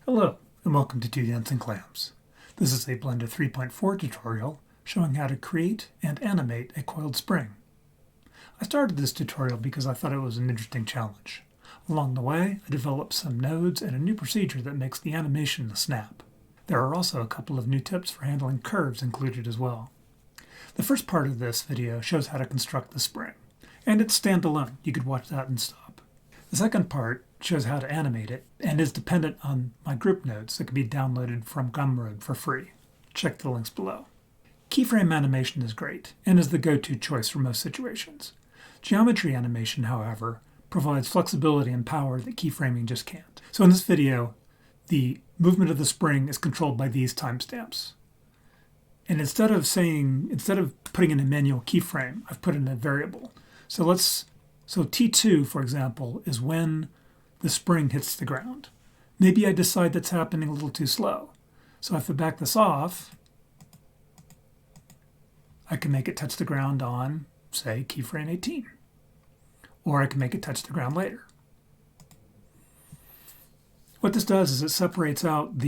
Hello, and welcome to 2 Dancing Clams. This is a Blender 3.4 tutorial showing how to create and animate a coiled spring. I started this tutorial because I thought it was an interesting challenge. Along the way, I developed some nodes and a new procedure that makes the animation a snap. There are also a couple of new tips for handling curves included as well. The first part of this video shows how to construct the spring, and it's standalone. You could watch that and stop. The second part shows how to animate it and is dependent on my group nodes that can be downloaded from Gumroad for free. Check the links below. Keyframe animation is great and is the go-to choice for most situations. Geometry animation, however, provides flexibility and power that keyframing just can't. So in this video, the movement of the spring is controlled by these timestamps. And instead of putting in a manual keyframe, I've put in a variable. So T2, for example, is when the spring hits the ground. Maybe I decide that's happening a little too slow. So if I back this off, I can make it touch the ground on, say, keyframe 18. Or I can make it touch the ground later. What this does is it separates out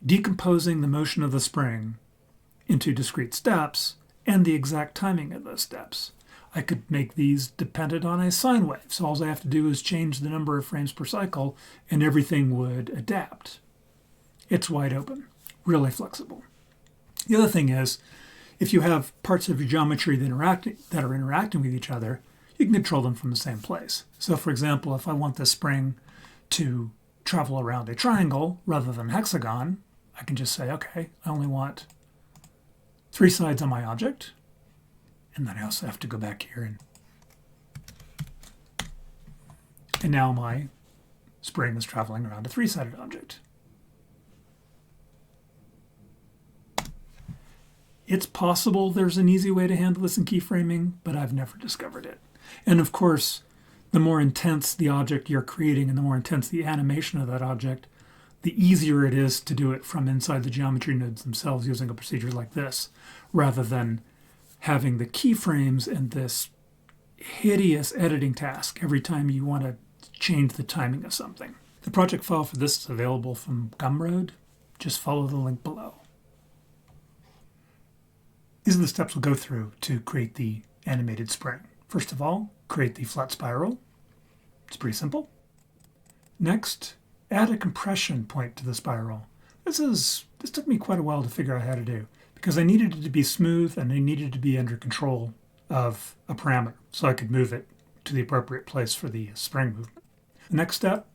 decomposing the motion of the spring into discrete steps and the exact timing of those steps. I could make these dependent on a sine wave, so all I have to do is change the number of frames per cycle and everything would adapt. It's wide open, really flexible. The other thing is, if you have parts of your geometry that are interacting with each other, you can control them from the same place. So for example, if I want the spring to travel around a triangle rather than a hexagon, I can just say, okay, I only want 3 sides on my object. And then I also have to go back here and now my spring is traveling around a 3-sided object. It's possible there's an easy way to handle this in keyframing, but I've never discovered it. And of course, the more intense the object you're creating and the more intense the animation of that object, the easier it is to do it from inside the geometry nodes themselves using a procedure like this, rather than having the keyframes and this hideous editing task every time you want to change the timing of something. The project file for this is available from Gumroad. Just follow the link below. These are the steps we'll go through to create the animated spring. First of all, create the flat spiral. It's pretty simple. Next, add a compression point to the spiral. This took me quite a while to figure out how to do, because I needed it to be smooth and I needed it to be under control of a parameter so I could move it to the appropriate place for the spring movement. The next step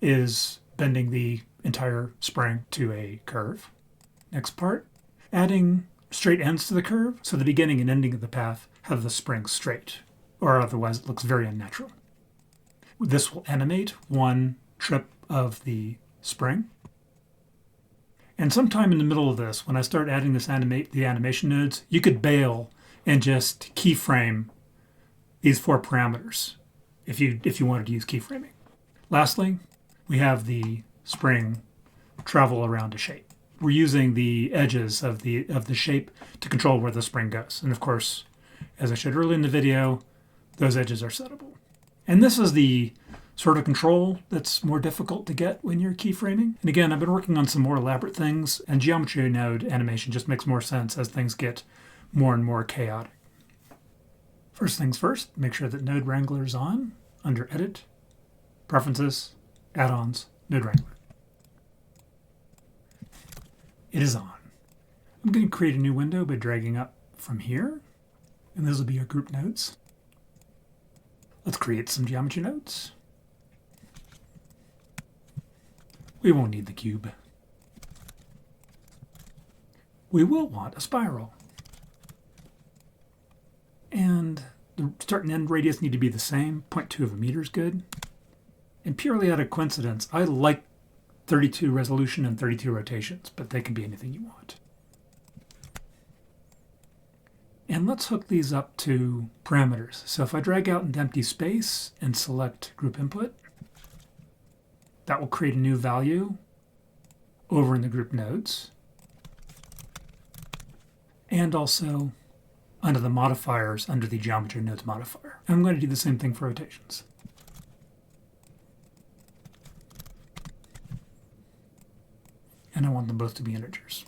is bending the entire spring to a curve. Next part, adding straight ends to the curve so the beginning and ending of the path have the spring straight, or otherwise it looks very unnatural. This will animate one trip of the spring. And sometime in the middle of this, when I start adding the animation nodes, you could bail and just keyframe these 4 parameters if you wanted to use keyframing. Lastly, we have the spring travel around a shape. We're using the edges of the shape to control where the spring goes. And of course, as I showed earlier in the video, those edges are settable. And this is the sort of control that's more difficult to get when you're keyframing. And again, I've been working on some more elaborate things, and geometry node animation just makes more sense as things get more and more chaotic. First things first, make sure that Node Wrangler is on under Edit, Preferences, Add-ons, Node Wrangler. It is on. I'm going to create a new window by dragging up from here, and those will be your group nodes. Let's create some geometry nodes. We won't need the cube. We will want a spiral. And the start and end radius need to be the same. 0.2 of a meter is good. And purely out of coincidence, I like 32 resolution and 32 rotations, but they can be anything you want. And let's hook these up to parameters. So if I drag out into empty space and select group input, that will create a new value over in the group nodes. And also under the modifiers, under the geometry nodes modifier. I'm going to do the same thing for rotations. and I want them both to be integers.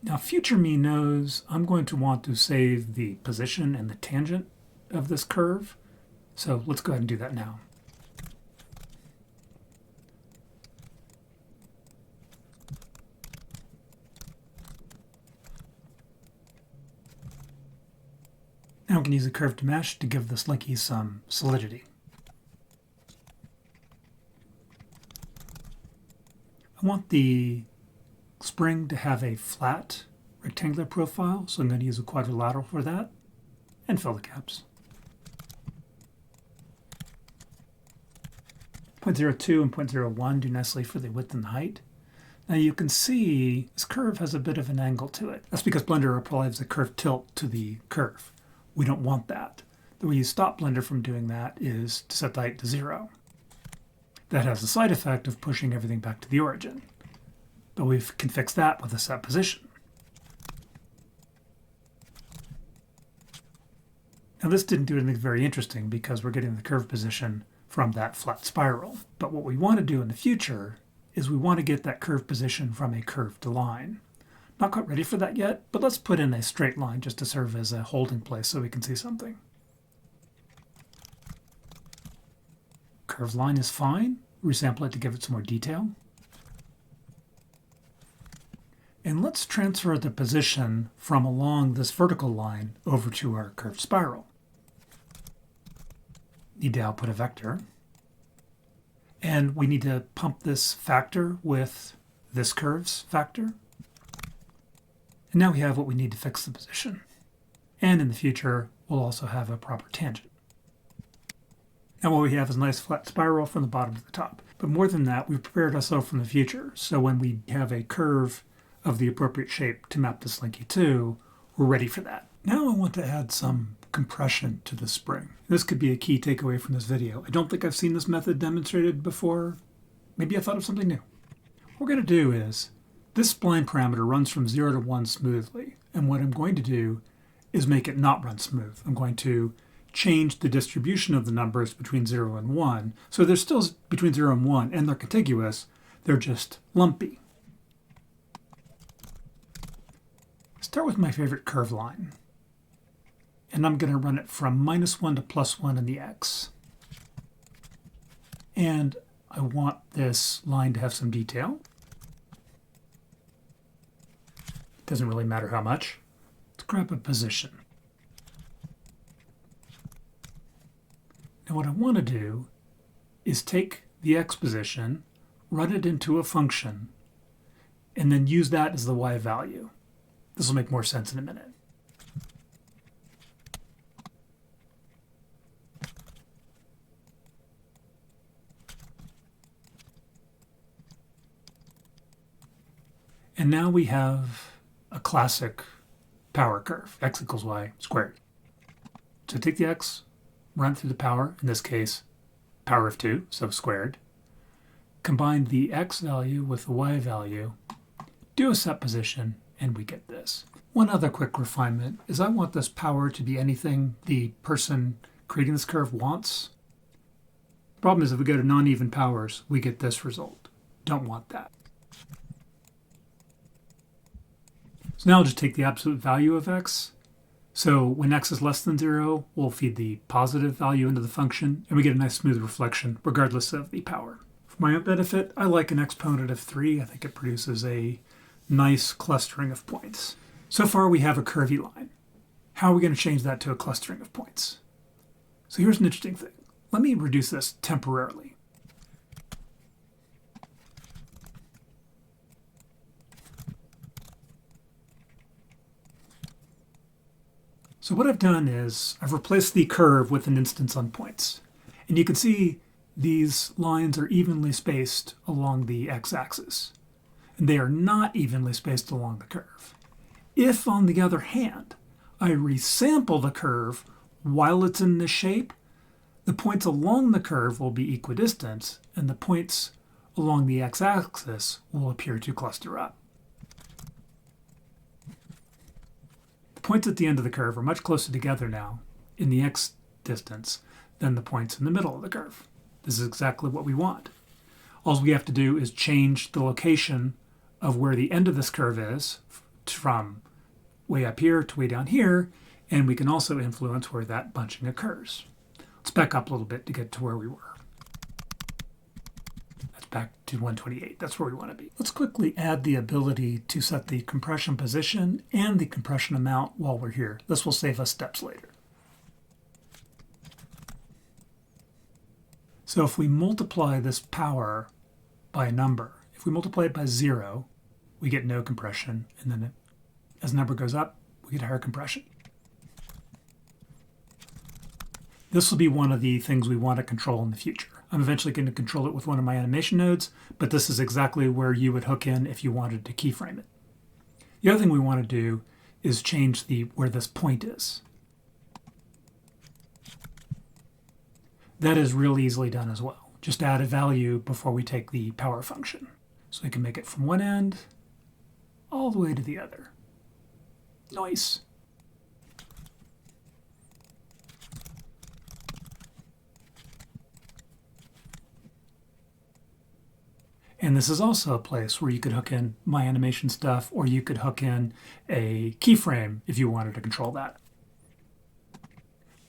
Now future me knows I'm going to want to save the position and the tangent of this curve, so let's go ahead and do that now. Now we can use a curve to mesh to give the Slinky some solidity. I want the spring to have a flat rectangular profile, so I'm going to use a quadrilateral for that, and fill the gaps. 0.02 and 0.01 do nicely for the width and the height. Now you can see this curve has a bit of an angle to it. That's because Blender applies a curve tilt to the curve. We don't want that. The way you stop Blender from doing that is to set the height to 0. That has the side effect of pushing everything back to the origin. But we can fix that with a set position. Now this didn't do anything very interesting because we're getting the curve position from that flat spiral. But what we want to do in the future is we want to get that curve position from a curved line. Not quite ready for that yet, but let's put in a straight line just to serve as a holding place so we can see something. Curved line is fine. Resample it to give it some more detail. And let's transfer the position from along this vertical line over to our curved spiral. Need to output a vector. And we need to pump this factor with this curve's factor. And now we have what we need to fix the position. And in the future, we'll also have a proper tangent. Now what we have is a nice flat spiral from the bottom to the top. But more than that, we've prepared ourselves for the future. So when we have a curve of the appropriate shape to map the Slinky to, we're ready for that. Now I want to add some compression to the spring. This could be a key takeaway from this video. I don't think I've seen this method demonstrated before. Maybe I thought of something new. What we're going to do is, this spline parameter runs from 0 to 1 smoothly. And what I'm going to do is make it not run smooth. I'm going to change the distribution of the numbers between 0 and 1. So they're still between 0 and 1, and they're contiguous. They're just lumpy. Start with my favorite curve line. And I'm going to run it from -1 to +1 in the x. And I want this line to have some detail. Doesn't really matter how much. Let's grab a position. Now what I want to do is take the x position, run it into a function, and then use that as the y value. This will make more sense in a minute. And now we have a classic power curve, x equals y squared. So take the x, run through the power, in this case, power of 2, so squared. Combine the x value with the y value, do a set position, and we get this. One other quick refinement is I want this power to be anything the person creating this curve wants. The problem is if we go to non-even powers, we get this result. Don't want that. So now I'll just take the absolute value of x. So when x is less than 0, we'll feed the positive value into the function, and we get a nice smooth reflection, regardless of the power. For my own benefit, I like an exponent of 3. I think it produces a nice clustering of points. So far we have a curvy line. How are we going to change that to a clustering of points? So here's an interesting thing. Let me reduce this temporarily. So what I've done is I've replaced the curve with an instance on points. And you can see these lines are evenly spaced along the x-axis. And they are not evenly spaced along the curve. If, on the other hand, I resample the curve while it's in this shape, the points along the curve will be equidistant, and the points along the x-axis will appear to cluster up. The points at the end of the curve are much closer together now in the x distance than the points in the middle of the curve. This is exactly what we want. All we have to do is change the location of where the end of this curve is from way up here to way down here, and we can also influence where that bunching occurs. Let's back up a little bit to get to where we were. That's back to 128. That's where we want to be. Let's quickly add the ability to set the compression position and the compression amount while we're here. This will save us steps later. So if we multiply this power by a number, if we multiply it by 0, we get no compression, and then as the number goes up, we get higher compression. This will be one of the things we want to control in the future. I'm eventually going to control it with one of my animation nodes, but this is exactly where you would hook in if you wanted to keyframe it. The other thing we want to do is change where this point is. That is really easily done as well. Just add a value before we take the power function. So we can make it from one end all the way to the other. Nice. And this is also a place where you could hook in my animation stuff, or you could hook in a keyframe if you wanted to control that.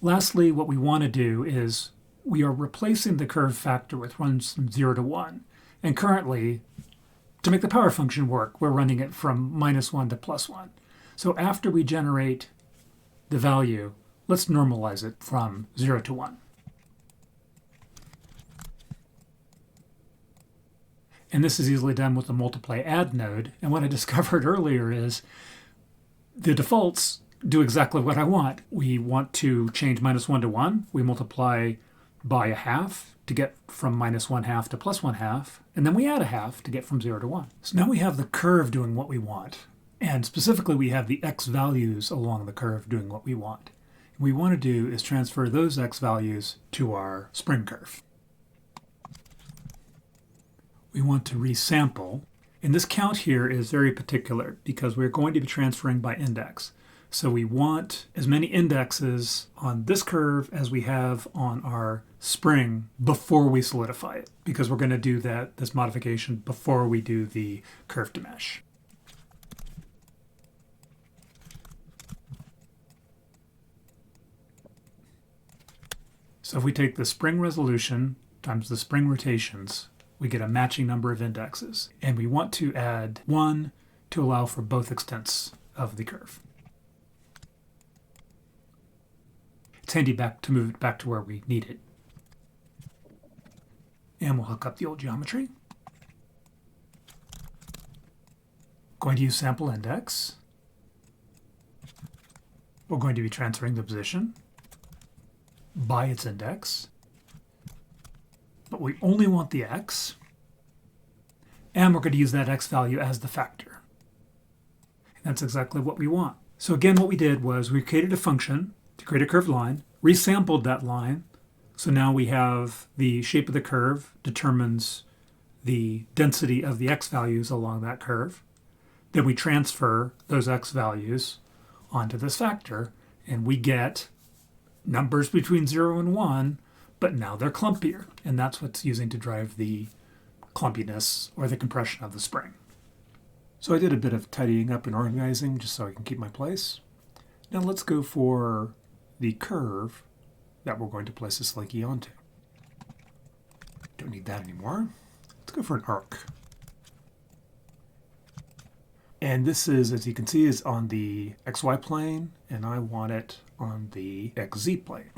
Lastly, what we want to do is we are replacing the curve factor with runs from 0 to 1. And currently, to make the power function work, we're running it from -1 to +1. So after we generate the value, let's normalize it from 0 to 1. And this is easily done with the multiply add node. And what I discovered earlier is the defaults do exactly what I want. We want to change -1 to 1. We multiply by a half to get from -1/2 to +1/2. And then we add a half to get from 0 to 1. So now we have the curve doing what we want. And specifically, we have the x values along the curve doing what we want. What we want to do is transfer those x values to our spring curve. We want to resample. And this count here is very particular because we're going to be transferring by index. So we want as many indexes on this curve as we have on our spring before we solidify it, because we're going to do this modification before we do the curve to mesh. So if we take the spring resolution times the spring rotations, we get a matching number of indexes. And we want to add 1 to allow for both extents of the curve. It's handy to move it back to where we need it. And we'll hook up the old geometry. Going to use sample index. We're going to be transferring the position by its index. But we only want the x, and we're going to use that x value as the factor. And that's exactly what we want. So again, what we did was we created a function to create a curved line, resampled that line, so now we have the shape of the curve determines the density of the x values along that curve. Then we transfer those x values onto this factor, and we get numbers between 0 and 1, but now they're clumpier, and that's what's using to drive the clumpiness or the compression of the spring. So I did a bit of tidying up and organizing just so I can keep my place. Now let's go for the curve that we're going to place the Slinky onto. Don't need that anymore. Let's go for an arc. And this is, as you can see, is on the XY plane, and I want it on the XZ plane.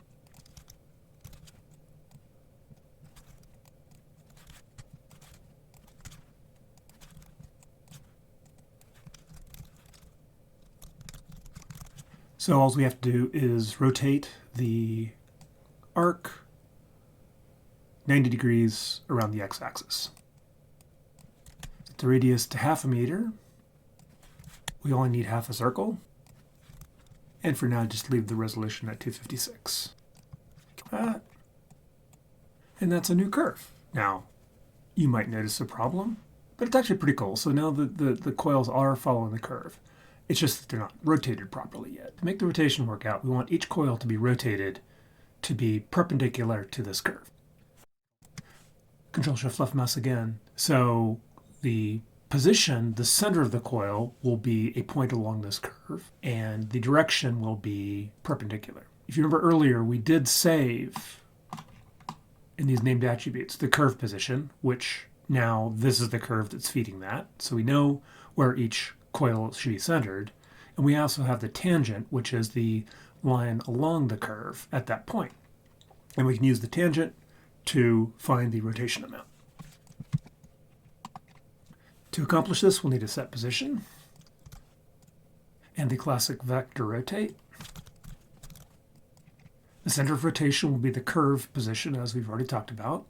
So all we have to do is rotate the arc 90 degrees around the x-axis. Set the radius to 0.5 meter. We only need half a circle. And for now, just leave the resolution at 256. And that's a new curve. Now, you might notice a problem, but it's actually pretty cool. So now the coils are following the curve. It's just that they're not rotated properly yet. To make the rotation work out, we want each coil to be rotated to be perpendicular to this curve. Control-Shift-Left mouse again. So the position, the center of the coil, will be a point along this curve, and the direction will be perpendicular. If you remember earlier, we did save in these named attributes the curve position, which now this is the curve that's feeding that. So we know where each coil should be centered. And we also have the tangent, which is the line along the curve at that point. And we can use the tangent to find the rotation amount. To accomplish this, we'll need a set position and the classic vector rotate. The center of rotation will be the curve position, as we've already talked about.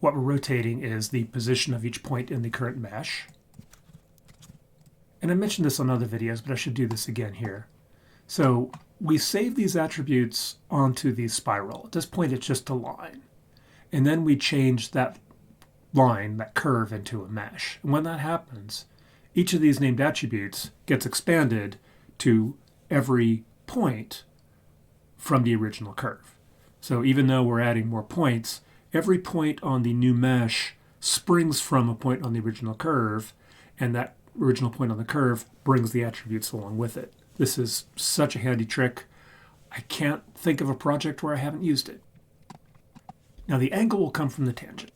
What we're rotating is the position of each point in the current mesh. And I mentioned this on other videos, but I should do this again here. So we save these attributes onto the spiral. At this point, it's just a line. And then we change that line, that curve, into a mesh. And when that happens, each of these named attributes gets expanded to every point from the original curve. So even though we're adding more points, every point on the new mesh springs from a point on the original curve, and that original point on the curve brings the attributes along with it. This is such a handy trick. I can't think of a project where I haven't used it. Now the angle will come from the tangent.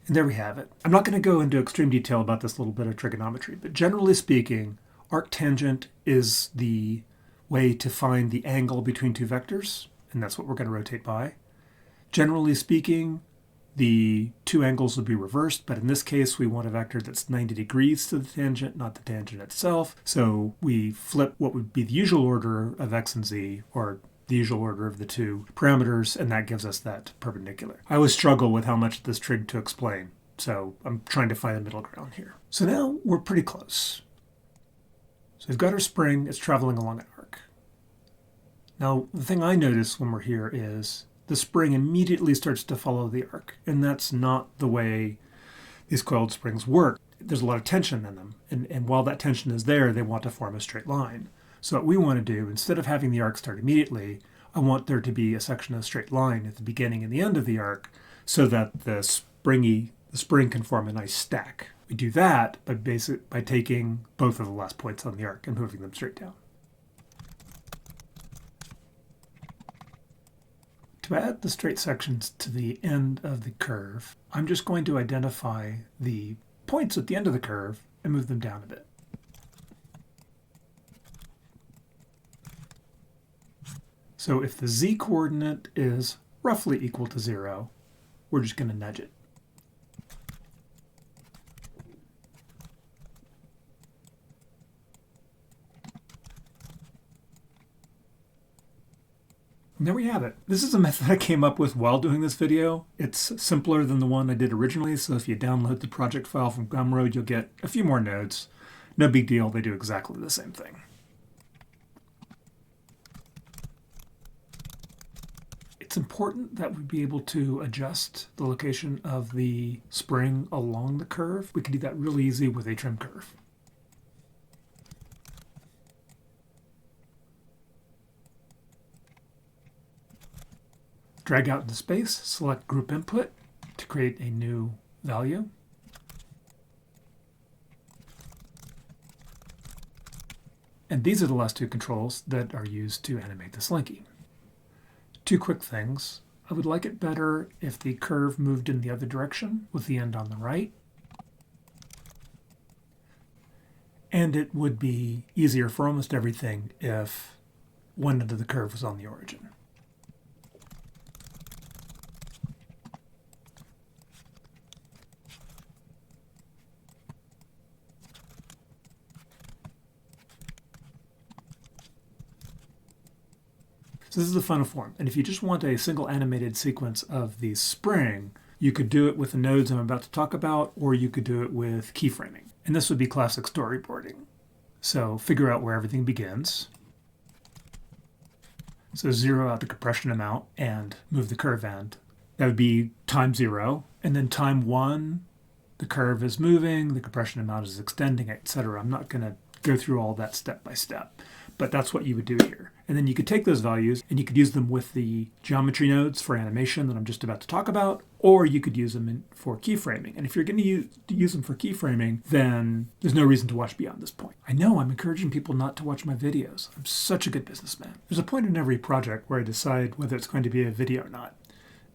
And there we have it. I'm not going to go into extreme detail about this little bit of trigonometry, but generally speaking, arctangent is the way to find the angle between two vectors, and that's what we're going to rotate by. Generally speaking, the two angles will be reversed, but in this case we want a vector that's 90 degrees to the tangent, not the tangent itself. So we flip what would be the usual order of x and z, or the usual order of the two parameters, and that gives us that perpendicular. I always struggle with how much this trig to explain, so I'm trying to find a middle ground here. So now we're pretty close. So we've got our spring, it's traveling along an arc. Now, the thing I notice when we're here is the spring immediately starts to follow the arc, and that's not the way these coiled springs work. There's a lot of tension in them, and while that tension is there, they want to form a straight line. So what we want to do, instead of having the arc start immediately, I want there to be a section of straight line at the beginning and the end of the arc so that the spring can form a nice stack. We do that by taking both of the last points on the arc and moving them straight down. To add the straight sections to the end of the curve, I'm just going to identify the points at the end of the curve and move them down a bit. So if the z-coordinate is roughly equal to 0, we're just going to nudge it. And there we have it. This is a method I came up with while doing this video. It's simpler than the one I did originally, so if you download the project file from Gumroad, you'll get a few more nodes. No big deal, they do exactly the same thing. It's important that we be able to adjust the location of the spring along the curve. We can do that really easy with a trim curve. Drag out into space, select group input to create a new value. And these are the last two controls that are used to animate the Slinky. Two quick things. I would like it better if the curve moved in the other direction with the end on the right. And it would be easier for almost everything if one end of the curve was on the origin. So this is the final form. And if you just want a single animated sequence of the spring, you could do it with the nodes I'm about to talk about, or you could do it with keyframing. And this would be classic storyboarding. So figure out where everything begins. So zero out the compression amount and move the curve end. That would be time 0. And then time 1, the curve is moving, the compression amount is extending, etc. I'm not going to go through all that step by step. but that's what you would do here. And then you could take those values and you could use them with the geometry nodes for animation that I'm just about to talk about, or you could use them for keyframing. And if you're going to use them for keyframing, then there's no reason to watch beyond this point. I know I'm encouraging people not to watch my videos. I'm such a good businessman. There's a point in every project where I decide whether it's going to be a video or not.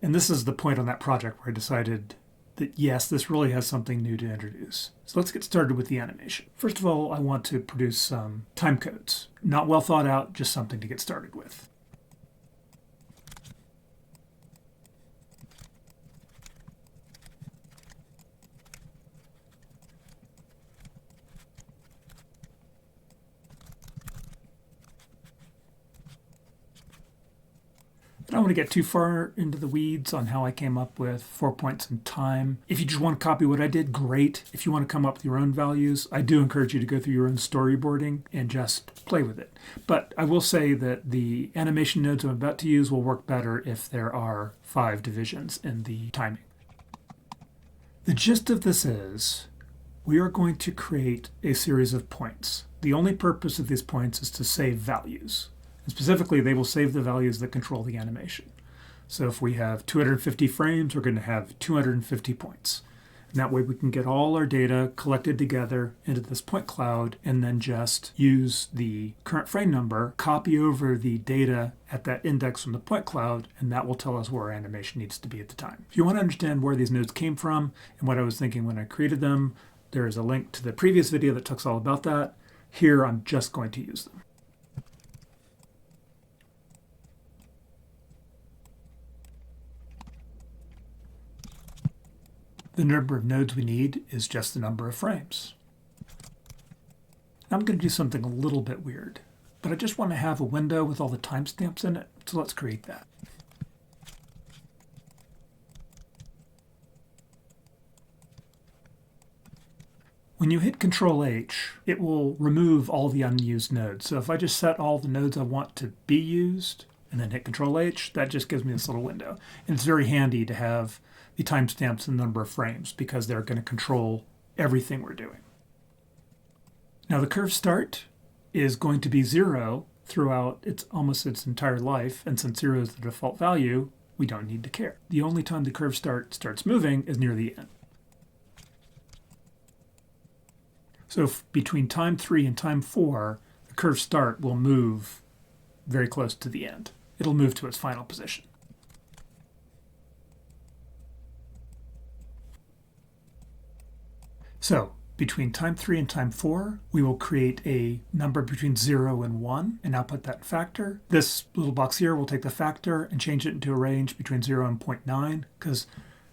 And this is the point on that project where I decided that yes, this really has something new to introduce. So let's get started with the animation. First of all, I want to produce some time codes. Not well thought out, just something to get started with. I don't want to get too far into the weeds on how I came up with 4 points in time. If you just want to copy what I did, great. If you want to come up with your own values, I do encourage you to go through your own storyboarding and just play with it. But I will say that the animation nodes I'm about to use will work better if there are 5 divisions in the timing. The gist of this is we are going to create a series of points. The only purpose of these points is to save values. And specifically, they will save the values that control the animation. So if we have 250 frames, we're going to have 250 points. And that way we can get all our data collected together into this point cloud and then just use the current frame number, copy over the data at that index from the point cloud, and that will tell us where our animation needs to be at the time. If you want to understand where these nodes came from and what I was thinking when I created them, there is a link to the previous video that talks all about that. Here, I'm just going to use them. The number of nodes we need is just the number of frames. Now I'm going to do something a little bit weird, but I just want to have a window with all the timestamps in it, so let's create that. When you hit Control H, it will remove all the unused nodes. So if I just set all the nodes I want to be used and then hit Control H, that just gives me this little window. And it's very handy to have the timestamps and the number of frames because they're going to control everything we're doing. Now the curve start is going to be 0 throughout almost its entire life, and since 0 is the default value, we don't need to care. The only time the curve starts moving is near the end. So if between time 3 and time 4, the curve start will move very close to the end. It'll move to its final position. So between time 3 and time 4, we will create a number between 0 and 1 and output that factor. This little box here will take the factor and change it into a range between 0 and 0.9, because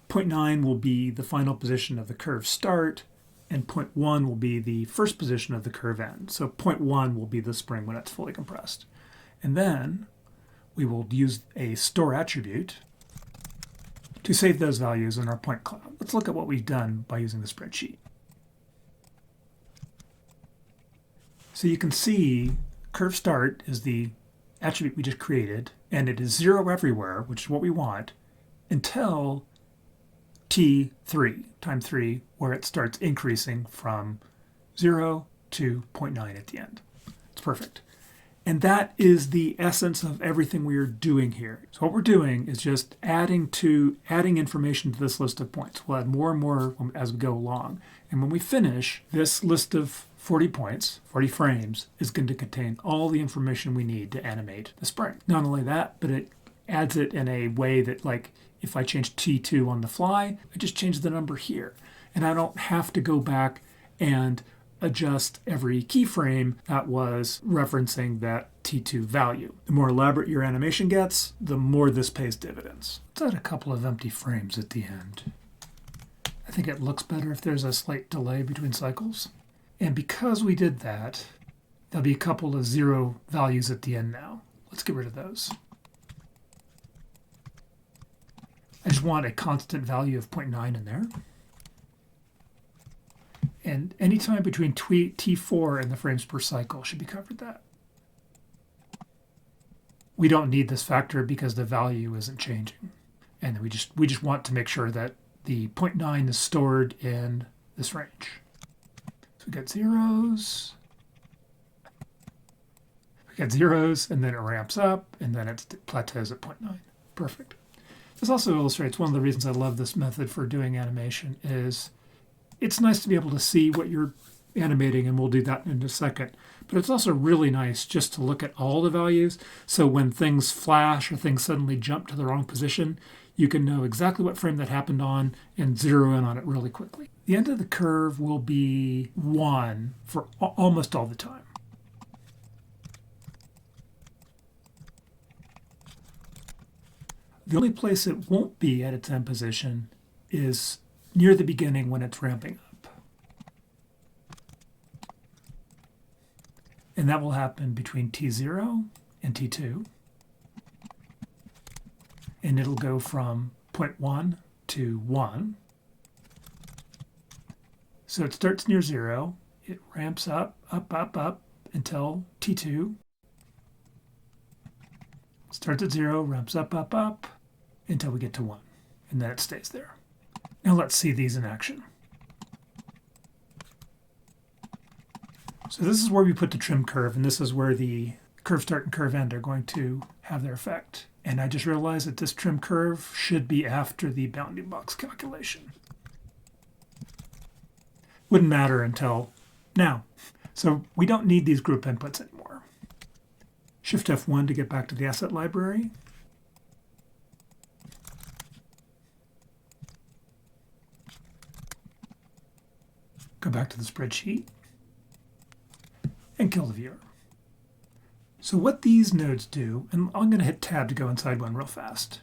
0.9 will be the final position of the curve start, and 0.1 will be the first position of the curve end. So 0.1 will be the spring when it's fully compressed. And then we will use a store attribute to save those values in our point cloud. Let's look at what we've done by using the spreadsheet. So you can see curve start is the attribute we just created, and it is 0 everywhere, which is what we want, until T3, time 3, where it starts increasing from 0 to 0.9 at the end. It's perfect. And that is the essence of everything we are doing here. So what we're doing is just adding information to this list of points. We'll add more and more as we go along. And when we finish, this list of 40 points, 40 frames, is going to contain all the information we need to animate the spring. Not only that, but it adds it in a way that, like, if I change T2 on the fly, I just change the number here. And I don't have to go back and adjust every keyframe that was referencing that T2 value. The more elaborate your animation gets, the more this pays dividends. Let's add a couple of empty frames at the end. I think it looks better if there's a slight delay between cycles. And because we did that, there'll be a couple of 0 values at the end now. Let's get rid of those. I just want a constant value of 0.9 in there. And any time between T4 and the frames per cycle should be covered that. We don't need this factor because the value isn't changing. And we just want to make sure that the 0.9 is stored in this range. So we got zeros. We got zeros, and then it ramps up, and then it plateaus at 0.9. Perfect. This also illustrates one of the reasons I love this method for doing animation is it's nice to be able to see what you're animating, and we'll do that in a second. But it's also really nice just to look at all the values. So when things flash or things suddenly jump to the wrong position, you can know exactly what frame that happened on and zero in on it really quickly. The end of the curve will be 1 for almost all the time. The only place it won't be at its end position is near the beginning when it's ramping up. And that will happen between T0 and T2. And it'll go from 0.1 to 1. So it starts near 0. It ramps up, up until T2. Starts at 0, ramps up until we get to 1. And then it stays there. Now let's see these in action. So this is where we put the trim curve, and this is where the curve start and curve end are going to have their effect. And I just realized that this trim curve should be after the bounding box calculation. Wouldn't matter until now. So we don't need these group inputs anymore. Shift F1 to get back to the asset library. Go back to the spreadsheet and kill the viewer. So what these nodes do, and I'm going to hit tab to go inside one real fast.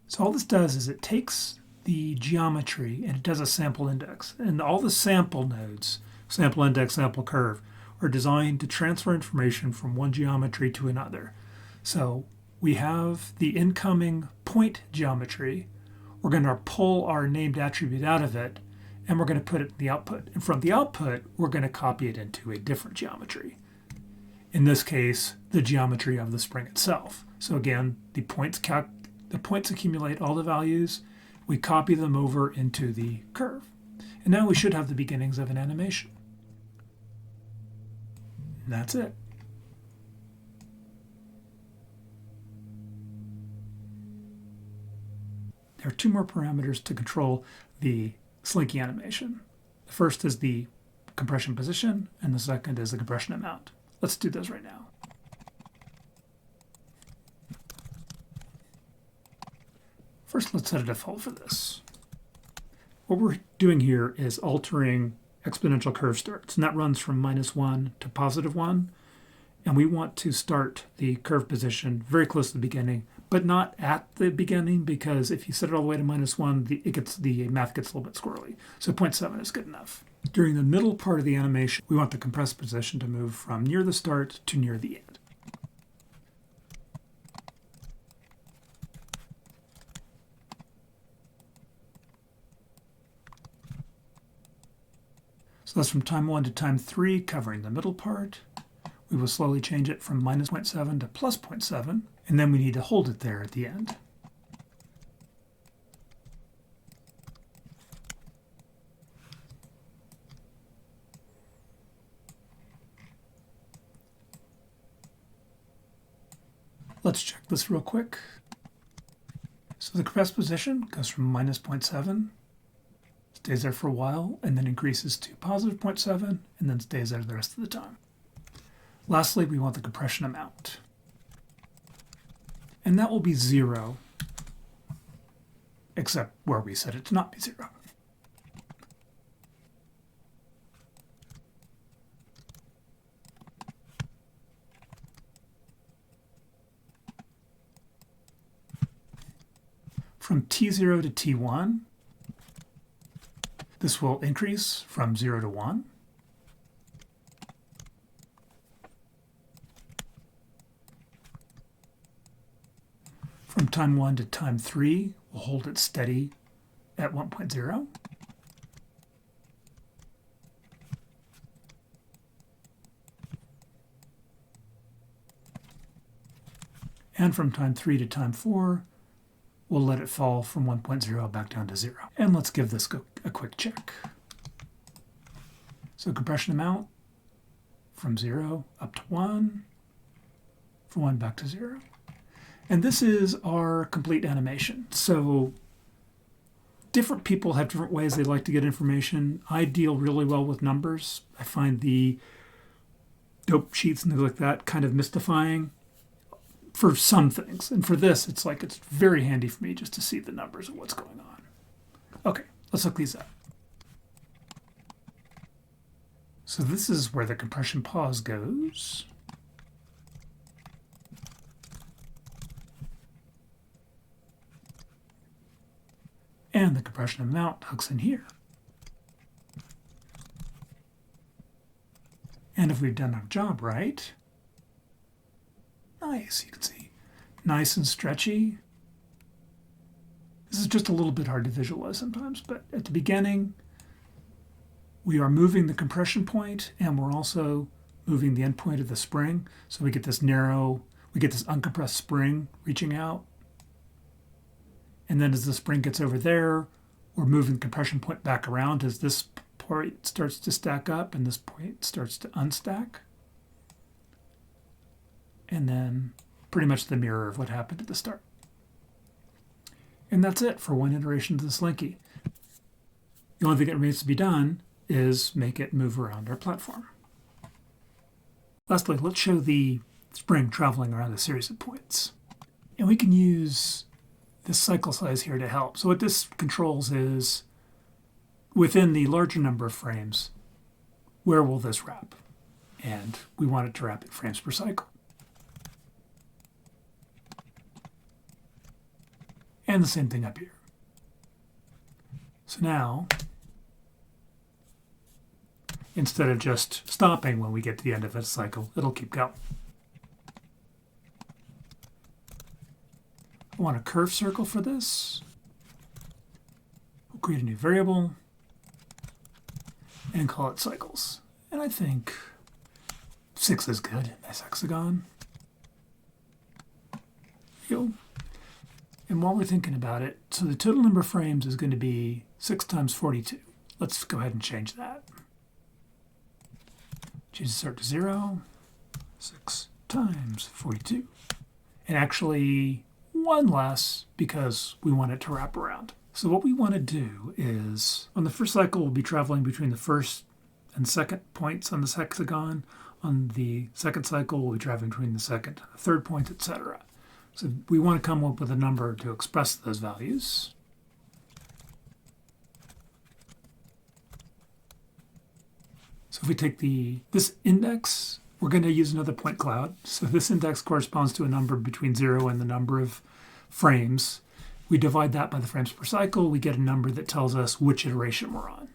So all this does is it takes the geometry and it does a sample index. And all the sample nodes, sample index, sample curve, are designed to transfer information from one geometry to another. So we have the incoming point geometry. We're going to pull our named attribute out of it, and we're going to put it in the output. And from the output, we're going to copy it into a different geometry. In this case, the geometry of the spring itself. So again, the points accumulate all the values. We copy them over into the curve. And now we should have the beginnings of an animation. And that's it. There are two more parameters to control the Slinky animation. The first is the compression position, and the second is the compression amount. Let's do those right now. First, let's set a default for this. What we're doing here is altering exponential curve starts, and that runs from -1 to +1. And we want to start the curve position very close to the beginning, but not at the beginning, because if you set it all the way to -1, the math gets a little bit squirrely. So 0.7 is good enough. During the middle part of the animation, we want the compressed position to move from near the start to near the end. So that's from time 1 to time 3, covering the middle part. We will slowly change it from -0.7 to +0.7, and then we need to hold it there at the end. Let's check this real quick. So the compressed position goes from -0.7, stays there for a while, and then increases to +0.7, and then stays there the rest of the time. Lastly, we want the compression amount. And that will be 0, except where we set it to not be 0. From T0 to T1, this will increase from 0 to 1. From time 1 to time 3, we'll hold it steady at 1.0. And from time 3 to time 4, we'll let it fall from 1.0 back down to 0. And let's give this a quick check. So compression amount from 0 up to 1, for 1 back to 0. And this is our complete animation. So different people have different ways they like to get information. I deal really well with numbers. I find the dope sheets and things like that kind of mystifying for some things. And for this, it's very handy for me just to see the numbers of what's going on. Okay, let's look these up. So this is where the compression pause goes. And the compression amount hooks in here. And if we've done our job right, nice, you can see, nice and stretchy. This is just a little bit hard to visualize sometimes, but at the beginning, we are moving the compression point, and we're also moving the end point of the spring. So we get this uncompressed spring reaching out. And then as the spring gets over there, we're moving the compression point back around as this point starts to stack up and this point starts to unstack. And then pretty much the mirror of what happened at the start. And that's it for one iteration of the Slinky. The only thing that remains to be done is make it move around our platform. Lastly, let's show the spring traveling around a series of points. And we can use this cycle size here to help. So what this controls is, within the larger number of frames, where will this wrap? And we want it to wrap at frames per cycle. And the same thing up here. So now, instead of just stopping when we get to the end of a cycle, it'll keep going. I want a curve circle for this. We'll create a new variable and call it cycles. And I think 6 is good. Nice hexagon. And while we're thinking about it, so the total number of frames is going to be 6 times 42. Let's go ahead and change that. Change the start to 0. 6 times 42. And actually, 1 less because we want it to wrap around. So what we want to do is, on the first cycle, we'll be traveling between the first and second points on this hexagon. On the second cycle, we'll be traveling between the second and the third point, etc. So we want to come up with a number to express those values. So if we take this index, we're going to use another point cloud. So this index corresponds to a number between 0 and the number of frames. We divide that by the frames per cycle. We get a number that tells us which iteration we're on.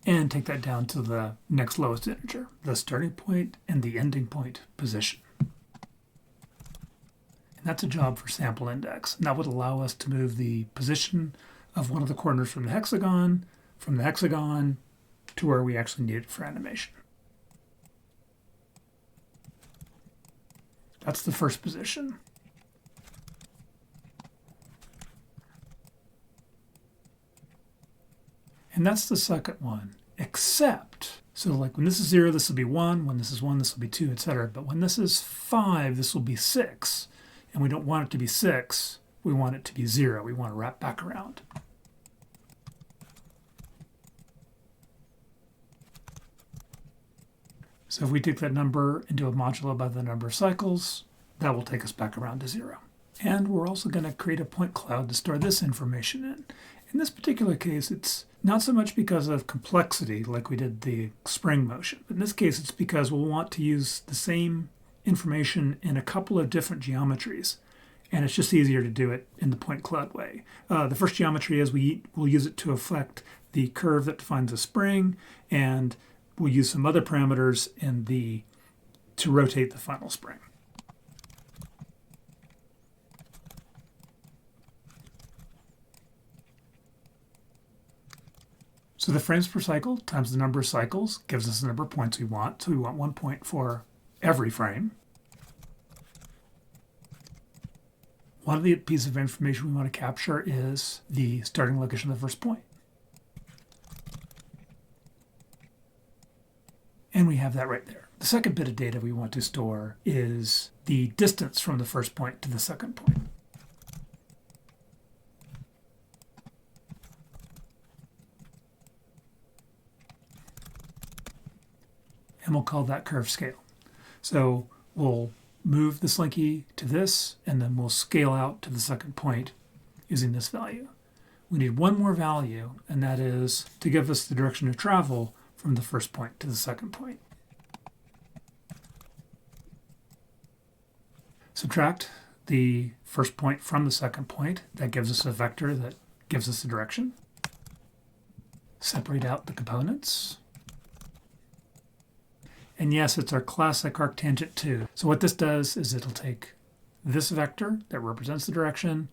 And take that down to the next lowest integer, the starting point and the ending point position. And that's a job for sample index. And that would allow us to move the position of one of the corners from the hexagon to where we actually need it for animation. That's the first position. And that's the second one, except, so like when this is 0, this will be 1, when this is 1, this will be 2, etc. But when this is 5, this will be 6. And we don't want it to be 6, we want it to be 0. We want to wrap back around. So if we take that number into a modulo by the number of cycles, that will take us back around to 0. And we're also going to create a point cloud to store this information in. In this particular case, it's not so much because of complexity like we did the spring motion. But in this case, it's because we'll want to use the same information in a couple of different geometries. And it's just easier to do it in the point cloud way. The first geometry is we'll use it to affect the curve that defines a spring, and we'll use some other parameters to rotate the final spring. So the frames per cycle times the number of cycles gives us the number of points we want. So we want 1 point for every frame. One of the pieces of information we want to capture is the starting location of the first point. And we have that right there. The second bit of data we want to store is the distance from the first point to the second point. And we'll call that curve scale. So we'll move the Slinky to this, and then we'll scale out to the second point using this value. We need one more value, and that is to give us the direction of travel from the first point to the second point. Subtract the first point from the second point. That gives us a vector that gives us the direction. Separate out the components. And yes, it's our classic arctangent 2. So what this does is it'll take this vector that represents the direction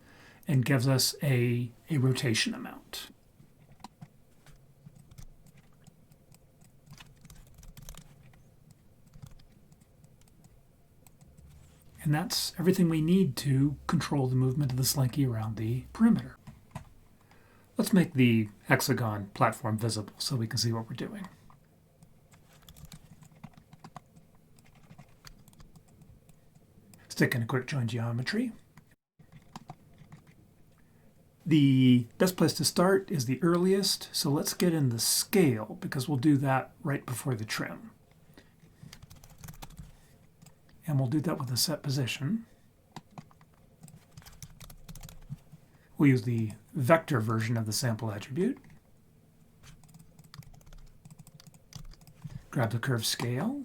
and gives us a rotation amount. And that's everything we need to control the movement of the Slinky around the perimeter. Let's make the hexagon platform visible so we can see what we're doing. Stick in a quick join geometry. The best place to start is the earliest, so let's get in the scale because we'll do that right before the trim. And we'll do that with a set position. We'll use the vector version of the sample attribute. Grab the curve scale.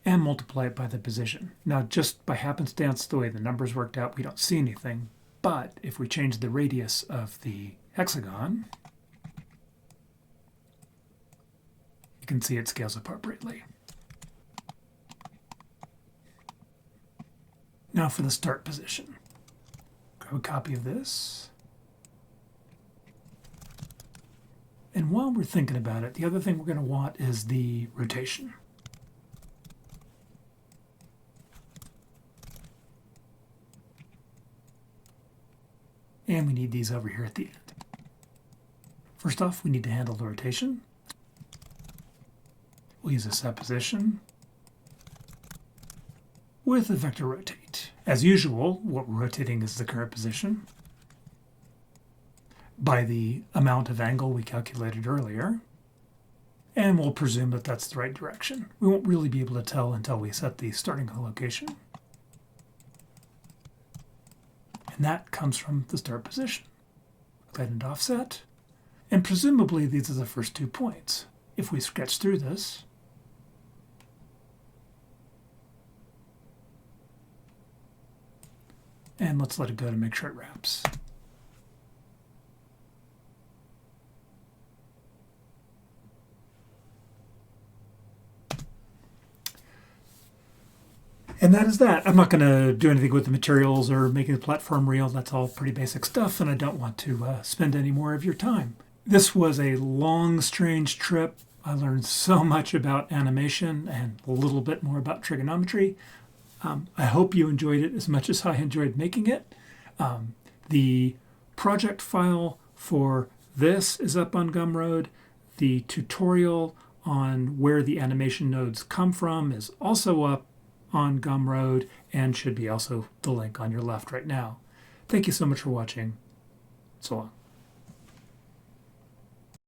And multiply it by the position. Now, just by happenstance, the way the numbers worked out, we don't see anything. But if we change the radius of the hexagon, you can see it scales appropriately. Now for the start position. Grab a copy of this. And while we're thinking about it, the other thing we're going to want is the rotation. And we need these over here at the end. First off, we need to handle the rotation. We'll use a set position with a vector rotate. As usual, what we're rotating is the current position by the amount of angle we calculated earlier. And we'll presume that that's the right direction. We won't really be able to tell until we set the starting location. And that comes from the start position. Gradient offset. And presumably these are the first 2 points. If we sketch through this, and let's let it go to make sure it wraps. And that is that. I'm not going to do anything with the materials or making the platform real. That's all pretty basic stuff, and I don't want to spend any more of your time. This was a long, strange trip. I learned so much about animation and a little bit more about trigonometry. I hope you enjoyed it as much as I enjoyed making it. The project file for this is up on Gumroad. The tutorial on where the animation nodes come from is also up on Gumroad and should be also the link on your left right now. Thank you so much for watching. So long.